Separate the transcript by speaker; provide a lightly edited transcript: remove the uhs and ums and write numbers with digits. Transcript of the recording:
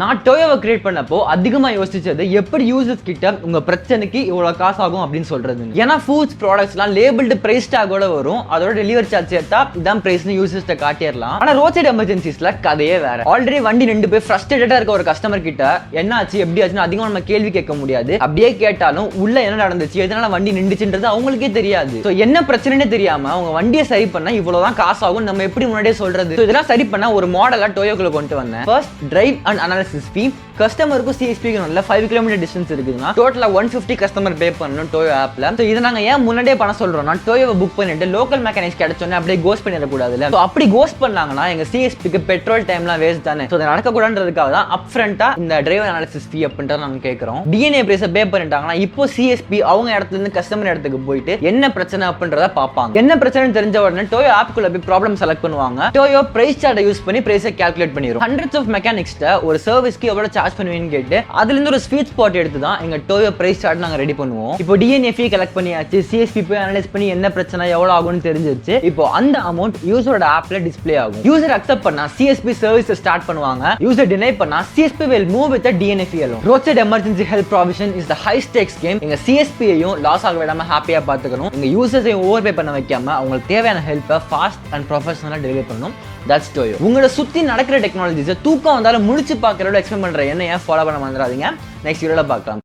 Speaker 1: நான் டோயோவை கிரியேட் பண்ணப்போ அதிகமா யோசிச்சது எப்படி யூசர்ஸ் கிட்ட உங்க பிரச்சனைக்கு இவ்வளவு காசு ஆகும் அப்படின்னு சொல்றது. ஏன்னா ஃபுட்ஸ் ப்ராடக்ட்ஸ்லாம் லேபிள்டு பிரைஸ் டேகோட வரும், அதோட டெலிவரி சார்ஜ் சேர்த்தா இதான் பிரைஸ்னு யூசர்ஸ்ட்ட காட்டிடலாம். ஆனா ரோட் சைடு எமர்ஜென்சிஸ்ல கதையே வேற. ஆல்ரெடி வண்டி நின்று போய் ஃப்ரஸ்ட்ரேட்டடா இருக்க ஒரு கஸ்டமர் கிட்ட என்ன ஆச்சு எப்படி ஆச்சுன்னு அதிகமா நம்ம கேள்வி கேட்க முடியாது. அப்படியே கேட்டாலும் உள்ள என்ன நடந்துச்சு எதனால வண்டி நின்றுச்சுன்றது அவங்களுக்கே தெரியாது. ஸோ என்ன பிரச்சனைனே தெரியாம அவங்க வண்டியை சரி பண்ணா இவ்வளவுதான் காசு ஆகும் நம்ம எப்படி முன்னாடியே சொல்றது. இதெல்லாம் சரி பண்ணா ஒரு மாடலா டோயோக்குள்ள கொண்டு வந்தேன். ஃபர்ஸ்ட் டிரைவ் அண்ட் அனாலிசிஸ் ஃபீ. கஸ்டமருக்கு சிஎஸ்பி நல்ல 5 கிலோமீட்டர் டிஸ்டன்ஸ் இருக்குதுன்னா டோட்டலா 150 கஸ்டமர் பே பண்ணணும் டோயோ ஆப்ல. ஸோ இதை நாங்க ஏன் முன்னாடியே பண்ண சொல்றோம்னா டோயோவை புக் பண்ணிட்டு லோக்கல் மெக்கானிக்ஸ் கிடைச்சோன்னே அப்படியே கோஸ்ட் பண்ணிடக்கூடாதுல்ல. ஸோ அப்படி கோஸ்ட் பண்ணாங்கன்னா எங்க சிஎஸ்பிக்கு பெட்ரோல் டைம்லாம் வேஸ்ட் தானே. ஸோ அதை நடக்கக்கூடாதுன்றதுக்காக தான் அப் ஃப்ரண்டா இந்த டிரைவ் அனாலிசிஸ் ஃபீ அப்படின்றத நாங்கள் கேட்குறோம். டிஎன்ஏ பிரைஸை பே பண்ணிட்டாங்கன்னா இப்போ சிஎஸ்பி அவங்க இடத்துல இருந்து கஸ்டமர் இடத்துக்கு போயிட்டு என்ன பிரச்சனை அப்படின்றத பார்ப்பாங்க. என்ன பிரச்சனை தெரிஞ்ச உடனே டோயோ ஆப்குள்ள போய் ப்ராப்ளம் செலக்ட் பண்ணுவாங்க. டோயோ பிரைஸ் சார்ட்டை யூஸ் பண்ணி பிரைஸை கால்குலேட் பண்ணிடும். ஹண்ட்ரட்ஸ் ஆஃப் மெக்கானிக்ஸ்ட ஒரு சர்வீஸ்க்கு எவ்வளவு சார்ஜ் பண்ணுவீங்கன்னு கேட்டு அதுல இருந்து ஒரு ஸ்வீட் ஸ்பாட் எடுத்து தான் எங்க டோயோ பிரைஸ் சார்ட் நாங்க ரெடி பண்ணுவோம். இப்போ டிஎன்ஏ ஃபீ கலெக்ட் பண்ணியாச்சு, சிஎஸ்பி போய் அனலைஸ் பண்ணி என்ன பிரச்சனை எவ்வளவு ஆகும்னு தெரிஞ்சிருச்சு. இப்போ அந்த அமௌண்ட் யூசரோட ஆப்ல டிஸ்ப்ளே ஆகும். யூசர் அக்செப்ட் பண்ணா சிஎஸ்பி சர்வீஸ் ஸ்டார்ட் பண்ணுவாங்க. யூசர் டினை பண்ணா CSB will move with the DNA fee alone. Roadside emergency help provision is the high stakes game. எங்க சிஎஸ்பியையும் லாஸ் ஆக விடாம ஹாப்பியா பாத்துக்கணும். எங்க யூசர்ஸையும் ஓவர் பே பண்ண வைக்காம அவங்களுக்கு தேவையான ஹெல்ப்பை ஃபாஸ்ட் அண்ட் ப்ரொஃபஷனலா டெலிவரி பண்ணணும். தட்ஸ் டோயோ. உங்களோட சுத்தி நடக்கிற டெக்னாலஜிஸை தூக்கம் வந்தாலும் முடிச்சு பார்க்கறத எக்ஸ்பிளைன் பண்ற என்ன ஏன் ஃபாலோ பண்ண வந்துடாதீங்க. நெக்ஸ்ட் வீடியோல பார்க்கலாம்.